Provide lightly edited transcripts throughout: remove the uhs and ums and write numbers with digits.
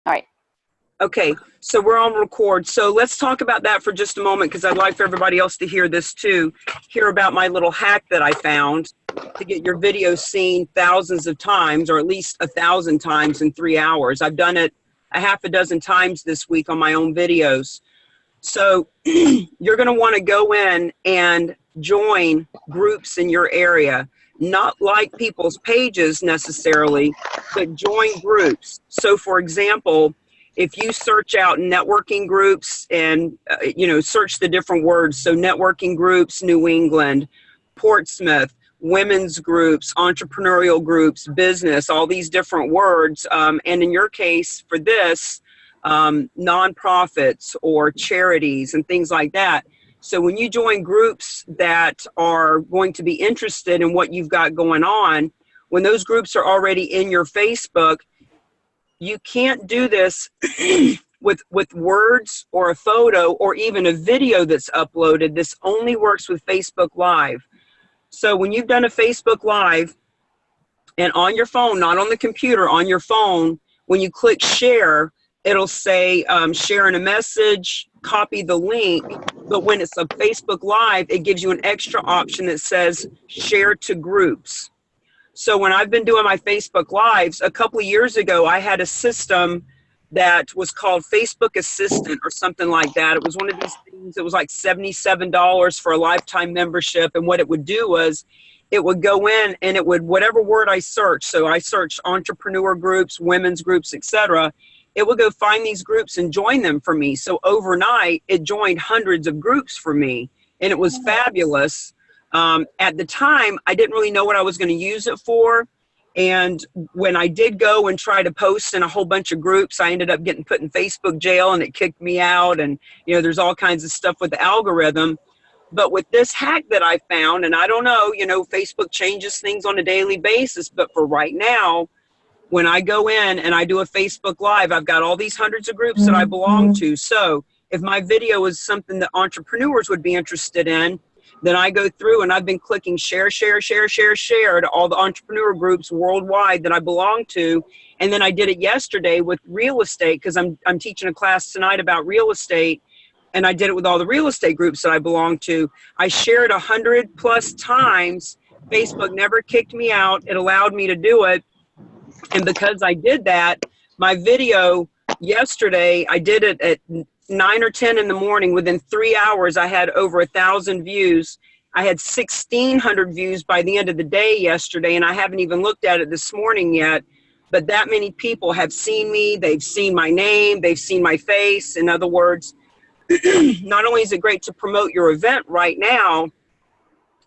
All right. Okay, so we're on record. So let's talk about that for just a moment, because I'd like for everybody else to hear this too. Hear about my little hack that I found to get your video seen thousands of times, or at least 1,000 times in 3 hours. I've done it a half a dozen times this week on my own videos. So you're going to want to go in and join groups in your area. Not like people's pages necessarily, but join groups. So for example, if you search out networking groups and, search the different words. So networking groups, New England, Portsmouth, women's groups, entrepreneurial groups, business, all these different words. And in your case for this, nonprofits or charities and things like that. So when you join groups that are going to be interested in what you've got going on, when those groups are already in your Facebook, you can't do this with words or a photo or even a video that's uploaded. This only works with Facebook Live. So when you've done a Facebook Live and on your phone, not on the computer, on your phone, when you click share, it'll say sharing a message, copy the link. But when it's a Facebook Live, it gives you an extra option that says share to groups. So when I've been doing my Facebook Lives, a couple of years ago, I had a system that was called Facebook Assistant or something like that. It was one of these things. It was like $77 for a lifetime membership. And what it would do was it would go in and it would, whatever word I searched, so I searched entrepreneur groups, women's groups, etc., it would go find these groups and join them for me. So overnight, it joined hundreds of groups for me, and it was fabulous. At the time, I didn't really know what I was going to use it for. And when I did go and try to post in a whole bunch of groups, I ended up getting put in Facebook jail and it kicked me out. And, there's all kinds of stuff with the algorithm. But with this hack that I found, and I don't know, Facebook changes things on a daily basis. But for right now, when I go in and I do a Facebook Live, I've got all these hundreds of groups that I belong to. So if my video is something that entrepreneurs would be interested in, then I go through and I've been clicking share, share, share, share, share to all the entrepreneur groups worldwide that I belong to. And then I did it yesterday with real estate, because I'm teaching a class tonight about real estate. And I did it with all the real estate groups that I belong to. I shared 100+ times. Facebook never kicked me out. It allowed me to do it. And because I did that, my video yesterday, I did it at 9 or 10 in the morning. Within 3 hours, I had over 1,000 views. I had 1,600 views by the end of the day yesterday, and I haven't even looked at it this morning yet. But that many people have seen me. They've seen my name. They've seen my face. In other words, not only is it great to promote your event right now,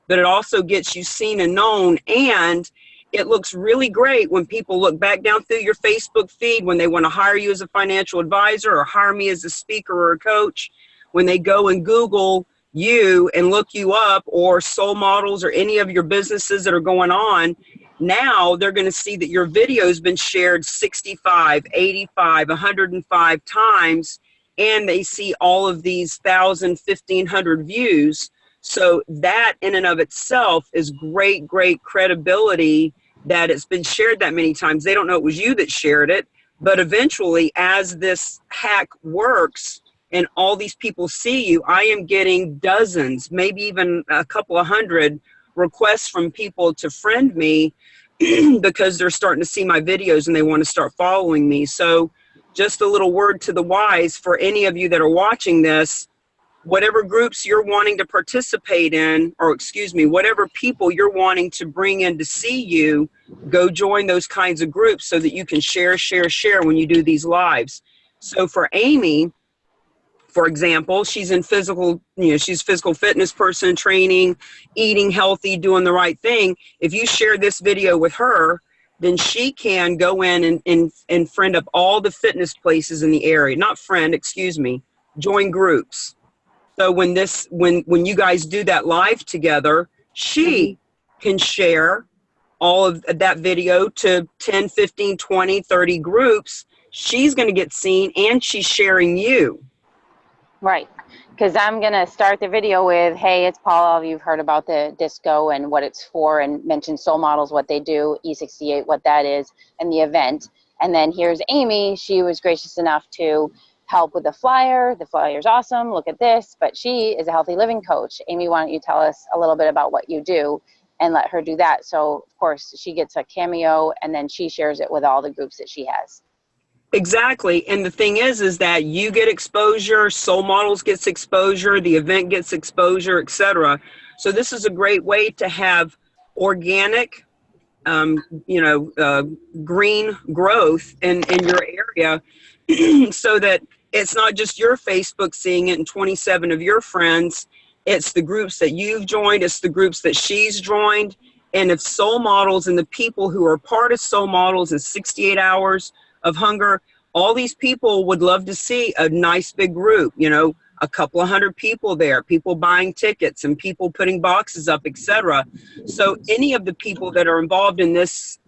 but it also gets you seen and known. And it looks really great when people look back down through your Facebook feed, when they want to hire you as a financial advisor or hire me as a speaker or a coach, when they go and Google you and look you up, or Soul Models or any of your businesses that are going on. Now they're going to see that your video has been shared 65, 85, 105 times, and they see all of these 1,000, 1,500 views. So that in and of itself is great, great credibility that it's been shared that many times. They don't know it was you that shared it, but eventually, as this hack works and all these people see you, I am getting dozens, maybe even a couple of hundred requests from people to friend me because they're starting to see my videos and they want to start following me. So just a little word to the wise for any of you that are watching this: whatever groups you're wanting to participate in, or whatever people you're wanting to bring in to see you, go join those kinds of groups so that you can share, share, share when you do these lives. So for Amy, for example, she's in physical, she's a physical fitness person, training, eating healthy, doing the right thing. If you share this video with her, then she can go in and friend up all the fitness places in the area. Not friend, join groups. So when you guys do that live together, she can share all of that video to 10, 15, 20, 30 groups. She's going to get seen, and she's sharing you. Right. Because I'm going to start the video with, hey, it's Paula. You've heard about the disco and what it's for, and mention Soul Models, what they do, E68, what that is, and the event. And then here's Amy. She was gracious enough to help with the flyer. The flyer's awesome. Look at this. But she is a healthy living coach. Amy, why don't you tell us a little bit about what you do and let her do that? So, of course, she gets a cameo, and then she shares it with all the groups that she has. Exactly. And the thing is that you get exposure, Soul Models gets exposure, the event gets exposure, etc. So this is a great way to have organic, green growth in your area so that it's not just your Facebook seeing it and 27 of your friends. It's the groups that you've joined. It's the groups that she's joined. And if Soul Models and the people who are part of Soul Models is 68 hours of hunger, all these people would love to see a nice big group, a couple of hundred people there, people buying tickets and people putting boxes up, etc. So any of the people that are involved in this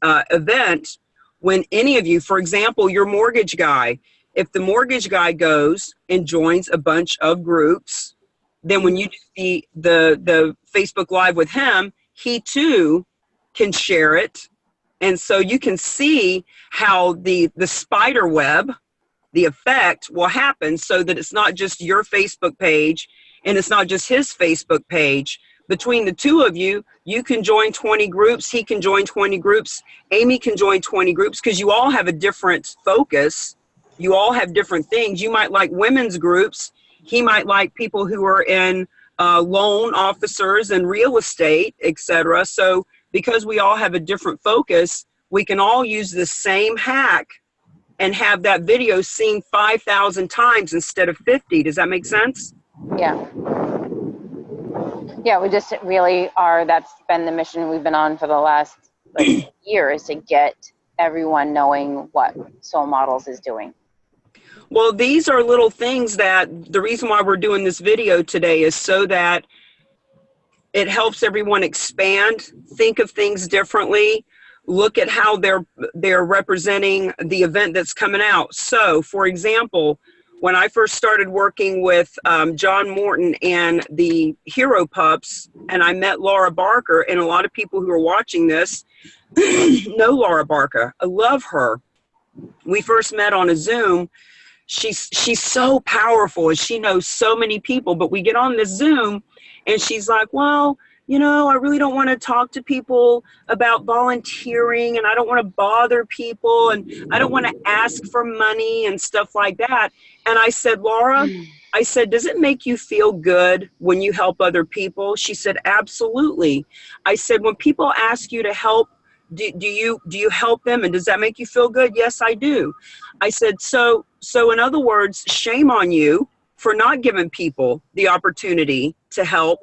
event, when any of you, for example, your mortgage guy, if the mortgage guy goes and joins a bunch of groups, then when you do the Facebook Live with him, he too can share it. And so you can see how the spider web, the effect will happen so that it's not just your Facebook page and it's not just his Facebook page. Between the two of you, you can join 20 groups. He can join 20 groups. Amy can join 20 groups because you all have a different focus. You all have different things. You might like women's groups. He might like people who are in loan officers and real estate, etc. So because we all have a different focus, we can all use the same hack and have that video seen 5,000 times instead of 50. Does that make sense? Yeah. Yeah, we just really are, that's been the mission we've been on for the last year, is to get everyone knowing what Soul Models is doing. Well, these are little things that the reason why we're doing this video today is so that it helps everyone expand, think of things differently, look at how they're representing the event that's coming out. So, for example, when I first started working with John Morton and the Hero Pups, and I met Laura Barker, and a lot of people who are watching this know Laura Barker. I love her. We first met on a Zoom. She's so powerful and she knows so many people, but we get on this Zoom and she's like, well, I really don't want to talk to people about volunteering and I don't want to bother people and I don't want to ask for money and stuff like that. And I said, Laura, I said, does it make you feel good when you help other people? She said, absolutely. I said, when people ask you to help, do you help them? And does that make you feel good? Yes, I do. I said, so in other words, shame on you for not giving people the opportunity to help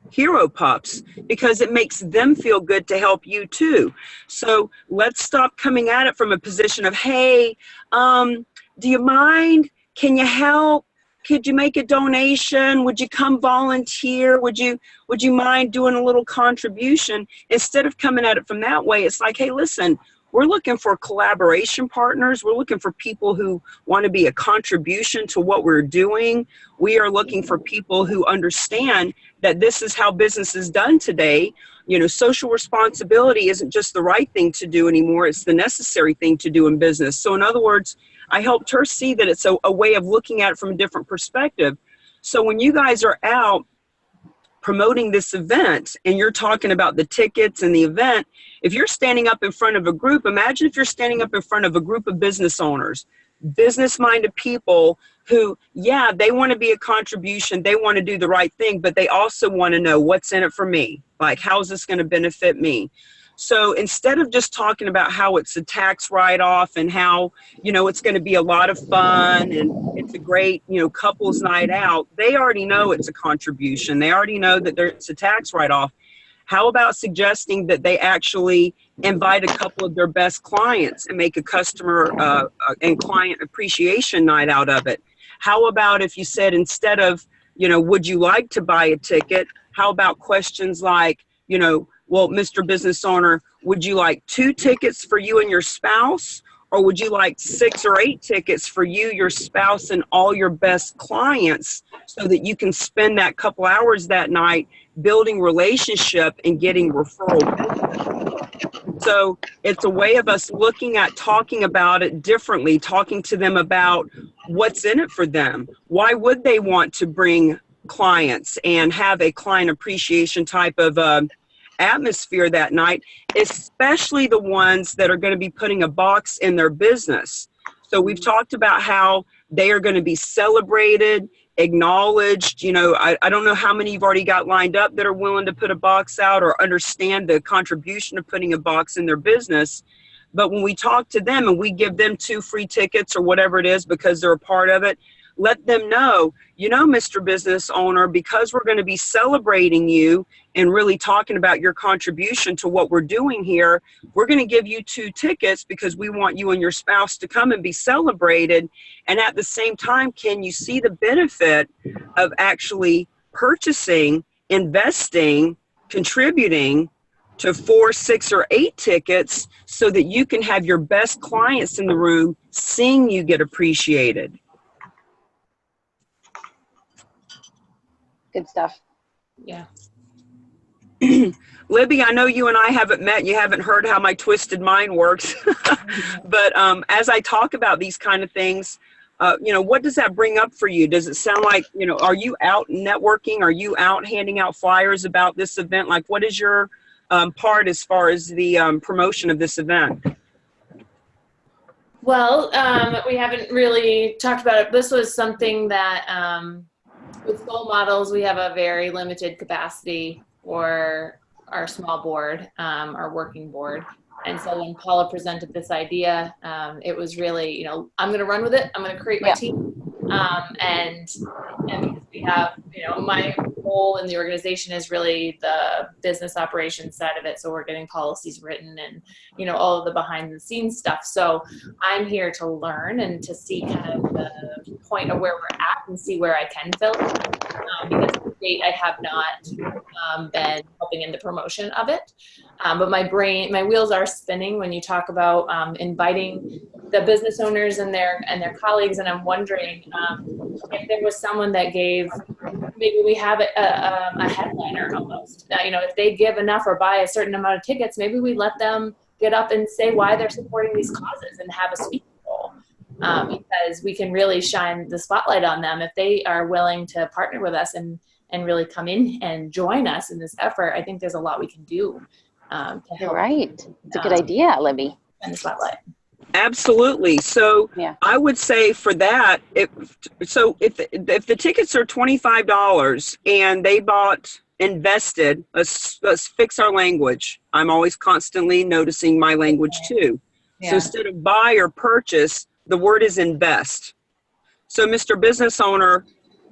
Hero Pups, because it makes them feel good to help you too. So let's stop coming at it from a position of, hey, do you mind? Can you help? Could you make a donation? Would you come volunteer? Would you mind doing a little contribution? Instead of coming at it from that way, it's like, hey, listen, we're looking for collaboration partners. We're looking for people who want to be a contribution to what we're doing. We are looking for people who understand that this is how business is done today. Social responsibility isn't just the right thing to do anymore. It's the necessary thing to do in business. So in other words, I helped her see that it's a way of looking at it from a different perspective. So when you guys are out promoting this event and you're talking about the tickets and the event, if you're standing up in front of a group, imagine if you're standing up in front of a group of business owners, business-minded people who, yeah, they want to be a contribution, they want to do the right thing, but they also want to know what's in it for me. Like, how is this going to benefit me? So instead of just talking about how it's a tax write-off and how, it's going to be a lot of fun and it's a great, couples night out, they already know it's a contribution. They already know that it's a tax write-off. How about suggesting that they actually invite a couple of their best clients and make a customer and client appreciation night out of it? How about if you said, instead of, would you like to buy a ticket? How about questions like, well, Mr. Business Owner, would you like 2 tickets for you and your spouse? Or would you like 6 or 8 tickets for you, your spouse, and all your best clients so that you can spend that couple hours that night building relationship and getting referral business? So it's a way of us looking at talking about it differently, talking to them about what's in it for them. Why would they want to bring clients and have a client appreciation type of atmosphere that night, especially the ones that are going to be putting a box in their business. So we've talked about how they are going to be celebrated, acknowledged. You know, I don't know how many you've already got lined up that are willing to put a box out or understand the contribution of putting a box in their business. But when we talk to them and we give them 2 free tickets or whatever it is because they're a part of it, let them know, you know, Mr. Business Owner, because we're going to be celebrating you and really talking about your contribution to what we're doing here, we're going to give you 2 tickets because we want you and your spouse to come and be celebrated. And at the same time, can you see the benefit of actually purchasing, investing, contributing to 4, 6, or 8 tickets so that you can have your best clients in the room seeing you get appreciated? Good stuff. Yeah. Libby, I know you and I haven't met. You haven't heard how my twisted mind works. But as I talk about these kind of things, you know, what does that bring up for you? Does it sound like, you know, are you out networking? Are you out handing out flyers about this event? Like, what is your part as far as the promotion of this event? Well, we haven't really talked about it. This was something that with Soul Models, we have a very limited capacity for our small board, our working board. And so when Paula presented this idea, it was really, you know, I'm going to run with it. I'm going to create my team. And because we have, you know, my role in the organization is really the business operations side of it. So we're getting policies written and, you know, all of the behind the scenes stuff. So I'm here to learn and to see kind of the point of where we're at and see where I can fill in. Because to date, I have not been helping in the promotion of it. But my wheels are spinning when you talk about inviting the business owners and their colleagues. And I'm wondering if there was someone that gave, maybe we have a headliner almost. You know, if they give enough or buy a certain amount of tickets, maybe we let them get up and say why they're supporting these causes and have a speaking role. Because we can really shine the spotlight on them if they are willing to partner with us and really come in and join us in this effort. I think there's a lot we can do to help. You're right. It's a good idea, Libby. And the spotlight. Absolutely. So yeah. I would say for that, if the tickets are $25 and they invested, let's fix our language. I'm always constantly noticing my language too. Yeah. So instead of buy or purchase, the word is invest. So Mr. Business Owner,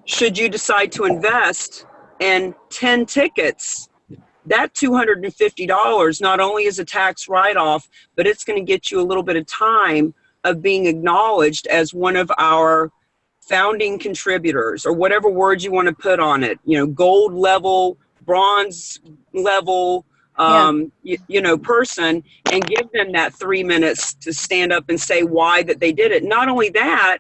should you decide to invest in 10 tickets, that $250 not only is a tax write-off, but it's going to get you a little bit of time of being acknowledged as one of our founding contributors, or whatever words you want to put on it. You know, gold level, bronze level, you know, person, and give them that 3 minutes to stand up and say why that they did it. Not only that,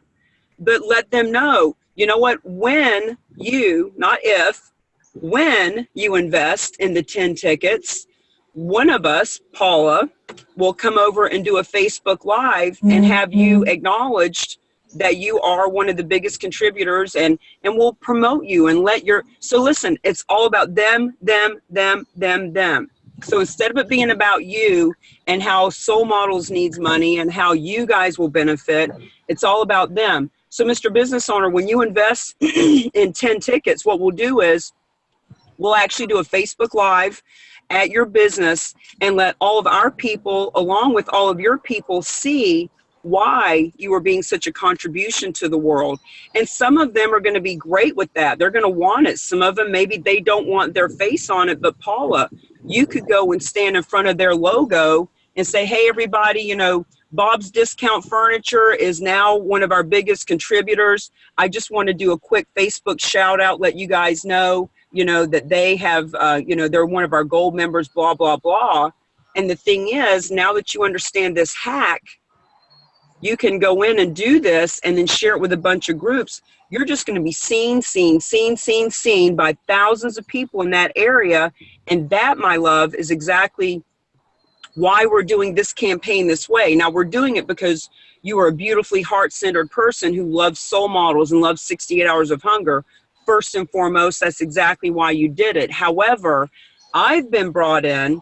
but let them know, you know what, when you, not if, when you invest in the 10 tickets, one of us, Paula, will come over and do a Facebook Live and have you acknowledged that you are one of the biggest contributors, and we'll promote you and so listen, it's all about them. So instead of it being about you and how Soul Models needs money and how you guys will benefit, it's all about them. So Mr. Business Owner, when you invest in 10 tickets, what we'll do is we'll actually do a Facebook Live at your business and let all of our people, along with all of your people, see why you are being such a contribution to the world. And some of them are going to be great with that. They're going to want it. Some of them, maybe they don't want their face on it. But Paula, you could go and stand in front of their logo and say, hey, everybody, you know, Bob's Discount Furniture is now one of our biggest contributors. I just want to do a quick Facebook shout out, let you guys know, you know, that they have, you know, they're one of our gold members, blah, blah, blah. And the thing is, now that you understand this hack, you can go in and do this and then share it with a bunch of groups. You're just going to be seen by thousands of people in that area. And that, my love, is exactly why we're doing this campaign this way. Now, we're doing it because you are a beautifully heart-centered person who loves soul models and loves 68 Hours of Hunger. First and foremost, that's exactly why you did it. However, I've been brought in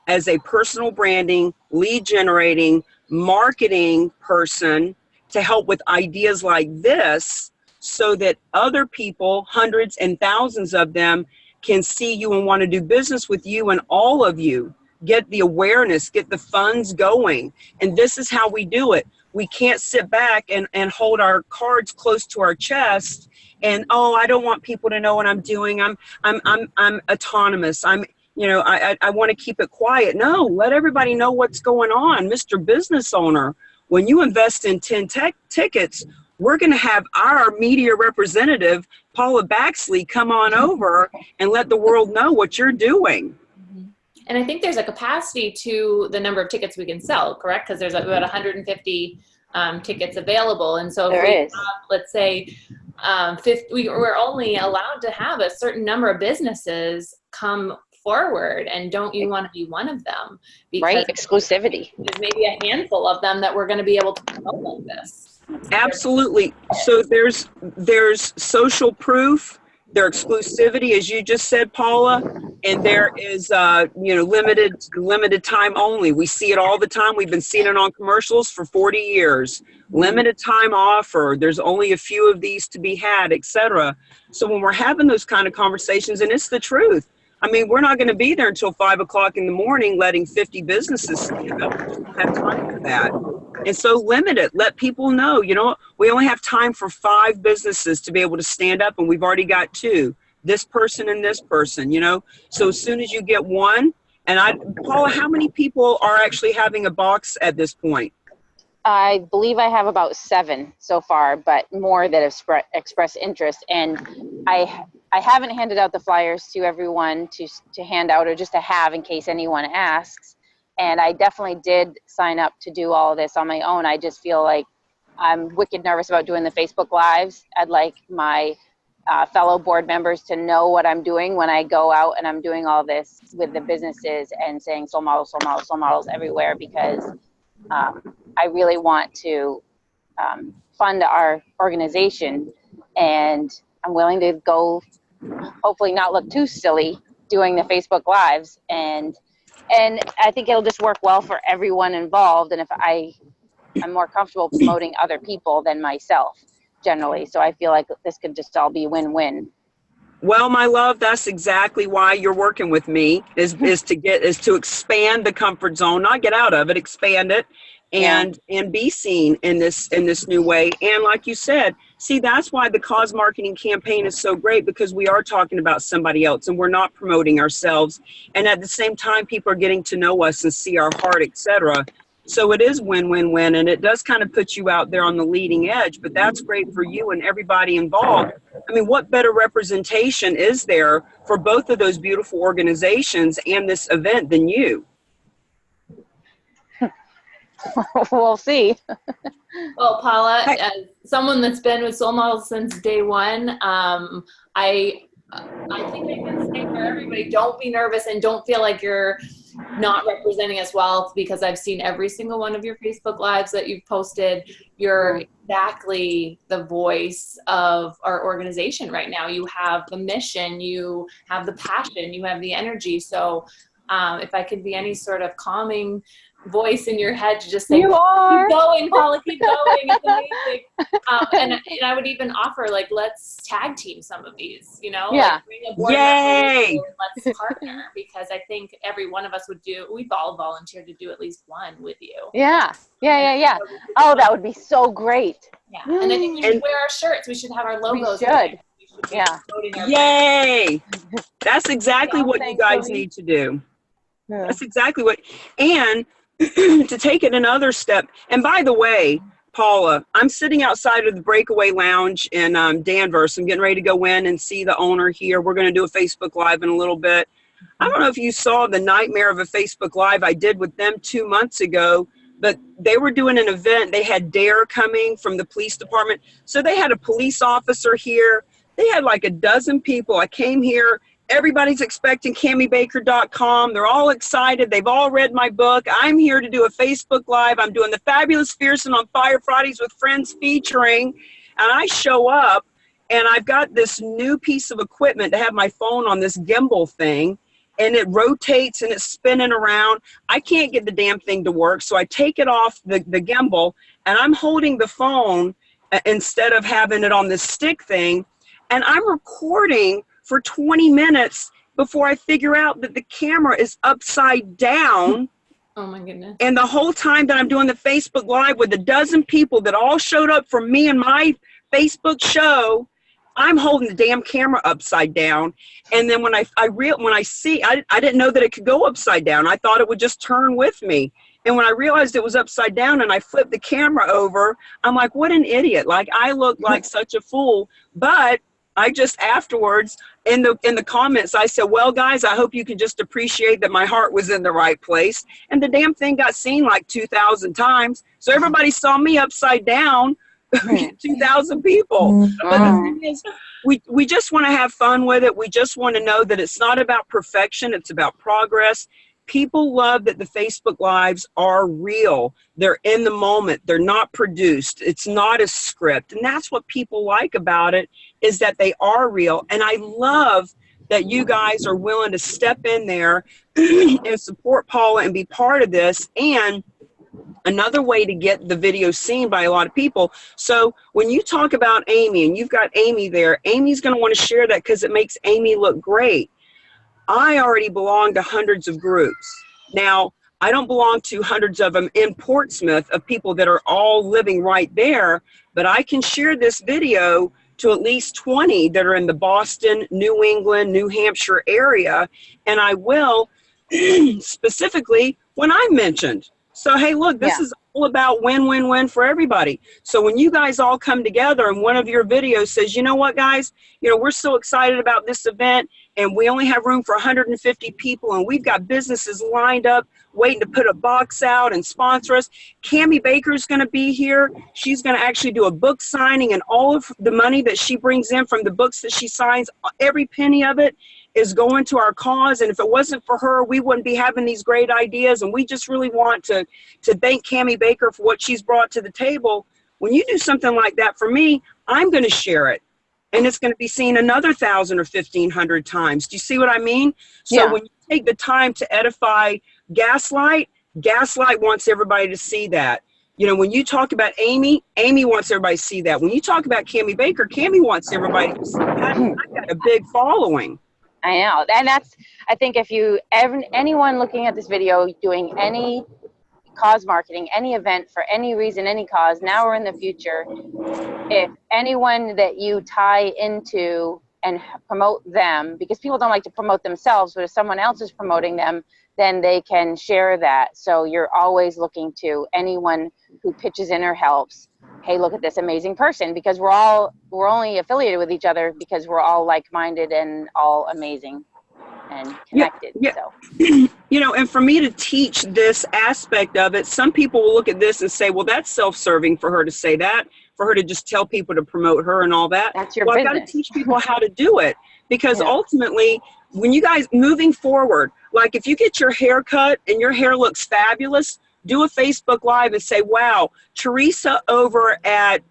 as a personal branding, lead generating, marketing person to help with ideas like this so that other people, hundreds and thousands of them, can see you and want to do business with you, and all of you get the awareness, get the funds going. And this is how we do it. We can't sit back and hold our cards close to our chest and, oh, I don't want people to know what I'm doing. I'm autonomous. I want to keep it quiet. No, let everybody know what's going on. Mr. Business Owner, when you invest in 10 tickets, we're going to have our media representative, Paula Baxley, come on over and let the world know what you're doing. And I think there's a capacity to the number of tickets we can sell, correct? Because there's about 150 tickets available. And so if we have, let's say, we're only allowed to have a certain number of businesses come forward, and don't you want to be one of them? Because right, exclusivity. There's maybe a handful of them that we're going to be able to promote like this. Absolutely. So there's social proof, their exclusivity, as you just said, Paula, and there is limited time only. We see it all the time. We've been seeing it on commercials for 40 years. Limited time offer. There's only a few of these to be had, etc. So when we're having those kind of conversations, and it's the truth. I mean, we're not going to be there until 5 o'clock in the morning letting 50 businesses stand up. We don't have time for that. And so limit it. Let people know, we only have time for 5 businesses to be able to stand up, and we've already got 2, this person and this person, So as soon as you get one, and Paula, how many people are actually having a box at this point? I believe I have about 7 so far, but more that have expressed interest. And I haven't handed out the flyers to everyone to hand out, or just to have in case anyone asks. And I definitely did sign up to do all of this on my own. I just feel like I'm wicked nervous about doing the Facebook Lives. I'd like my fellow board members to know what I'm doing when I go out and I'm doing all this with the businesses and saying soul models, soul models, soul models everywhere, because I really want to fund our organization, and I'm willing to go, hopefully not look too silly doing the Facebook Lives, and I think it'll just work well for everyone involved. And if I'm more comfortable promoting other people than myself generally, so I feel like this could just all be win-win. Well, my love, that's exactly why you're working with me, is to expand the comfort zone, not get out of it, expand it, and be seen in this new way. And like you said, see, that's why the cause marketing campaign is so great, because we are talking about somebody else and we're not promoting ourselves. And at the same time, people are getting to know us and see our heart, etc. So it is win-win-win, and it does kind of put you out there on the leading edge, but that's great for you and everybody involved. I mean, what better representation is there for both of those beautiful organizations and this event than you? We'll see. Well, Paula, as someone that's been with Soul Models since day one, I think I can say for everybody, don't be nervous and don't feel like you're not representing us well, because I've seen every single one of your Facebook Lives that you've posted. You're exactly the voice of our organization right now. You have the mission, you have the passion, you have the energy. So if I could be any sort of calming voice in your head to just say, you are. Keep going, Paula, keep going. It's amazing. And I would even offer, like, let's tag team some of these, like bring a board Yay! member, let's partner, because I think every one of us we've all volunteered to do at least one with you. Yeah. Oh, that would be so great. Yeah. And I think we should wear our shirts. We should have our logos. We should. Yay! That's exactly what you guys need to do. Yeah. That's exactly what, and to take it another step. And by the way, Paula, I'm sitting outside of the Breakaway Lounge in Danvers. I'm getting ready to go in and see the owner here. We're going to do a Facebook Live in a little bit. I don't know if you saw the nightmare of a Facebook Live I did with them 2 months ago, but they were doing an event. They had DARE coming from the police department. So they had a police officer here. They had like a dozen people. I came here. everybody's expecting CamiBaker.com. They're all excited. They've all read my book. I'm here to do a Facebook Live. I'm doing the Fabulous Fierce and on Fire Fridays with Friends featuring. And I show up, and I've got this new piece of equipment to have my phone on this gimbal thing, and it rotates and it's spinning around. I can't get the damn thing to work, so I take it off the gimbal, and I'm holding the phone instead of having it on this stick thing, and I'm recording for 20 minutes before I figure out that the camera is upside down. Oh my goodness. And the whole time that I'm doing the Facebook Live with a dozen people that all showed up for me and my Facebook show, I'm holding the damn camera upside down. And then when I didn't know that it could go upside down. I thought it would just turn with me. And when I realized it was upside down and I flipped the camera over, I'm like, what an idiot. Like, I look like such a fool. But I just afterwards in the comments, I said, well, guys, I hope you can just appreciate that my heart was in the right place. And the damn thing got seen like 2,000 times. So everybody saw me upside down, 2,000 people. But the thing is, we just want to have fun with it. We just want to know that it's not about perfection. It's about progress. People love that the Facebook Lives are real. They're in the moment. They're not produced. It's not a script. And that's what people like about it, is that they are real. And I love that you guys are willing to step in there and support Paula and be part of this. And another way to get the video seen by a lot of people. So when you talk about Amy, and you've got Amy there, Amy's going to want to share that because it makes Amy look great. I already belong to hundreds of groups. Now, I don't belong to hundreds of them in Portsmouth of people that are all living right there, but I can share this video to at least 20 that are in the Boston, New England, New Hampshire area, and I will specifically when I'm mentioned. So, hey, look, this is all about win-win-win for everybody. So when you guys all come together and one of your videos says, you know what, guys, we're so excited about this event and we only have room for 150 people and we've got businesses lined up waiting to put a box out and sponsor us. Cami Baker is going to be here. She's going to actually do a book signing, and all of the money that she brings in from the books that she signs, every penny of it is going to our cause. And if it wasn't for her, we wouldn't be having these great ideas. And we just really want to thank Cami Baker for what she's brought to the table. When you do something like that for me, I'm going to share it. And it's going to be seen another 1,000 or 1,500 times. Do you see what I mean? So when you take the time to edify Gaslight wants everybody to see that. When you talk about Amy wants everybody to see that. When you talk about Cami Baker, Cami wants everybody to see that. I've got a big following. I know. And I think if anyone looking at this video doing any cause marketing, any event for any reason, any cause, now or in the future, if anyone that you tie into and promote them, because people don't like to promote themselves, but if someone else is promoting them, then they can share that. So you're always looking to anyone who pitches in or helps. Hey, look at this amazing person, because we're only affiliated with each other because we're all like-minded and all amazing and connected. So. And for me to teach this aspect of it, some people will look at this and say, well, that's self-serving for her to say that, for her to just tell people to promote her and all that. That's your business. I've got to teach people how to do it, because ultimately, when you guys moving forward, like if you get your hair cut and your hair looks fabulous, do a Facebook Live and say, wow, Teresa over at,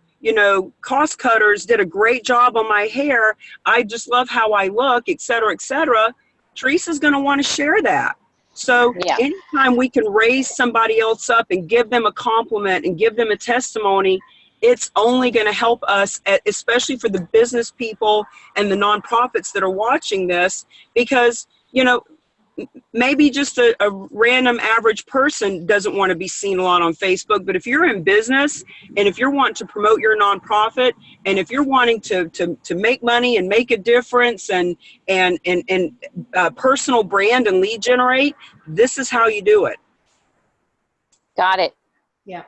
Cost Cutters did a great job on my hair. I just love how I look, et cetera, et cetera. Teresa's going to want to share that. So anytime we can raise somebody else up and give them a compliment and give them a testimony, it's only going to help us, especially for the business people and the nonprofits that are watching this, because, maybe just a random average person doesn't want to be seen a lot on Facebook. But if you're in business and if you're wanting to promote your nonprofit, and if you're wanting to make money and make a difference and personal brand and lead generate, this is how you do it. Got it. Yeah.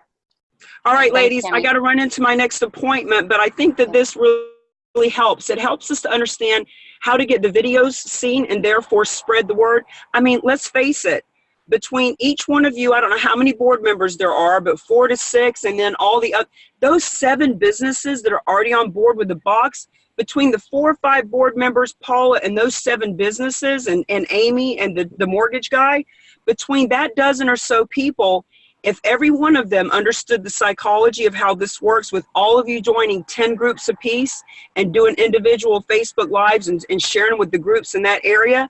All right, ladies, I got to run into my next appointment, but I think that this really helps. It helps us to understand how to get the videos seen and therefore spread the word. I mean, let's face it. between each one of you, I don't know how many board members there are, but 4 to 6, and then all the those 7 businesses that are already on board with the box, between the 4 or 5 board members, Paula, and those 7 businesses, and Amy and the mortgage guy, between that dozen or so people, if every one of them understood the psychology of how this works, with all of you joining 10 groups apiece and doing individual Facebook Lives and sharing with the groups in that area,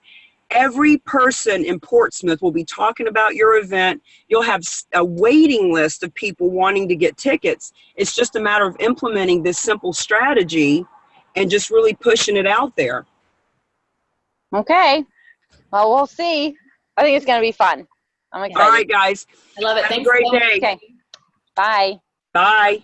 every person in Portsmouth will be talking about your event. You'll have a waiting list of people wanting to get tickets. It's just a matter of implementing this simple strategy and just really pushing it out there. Okay. Well, we'll see. I think it's going to be fun. I'm excited. All right, guys. I love it. Have Thanks. a great day. Okay. Bye. Bye.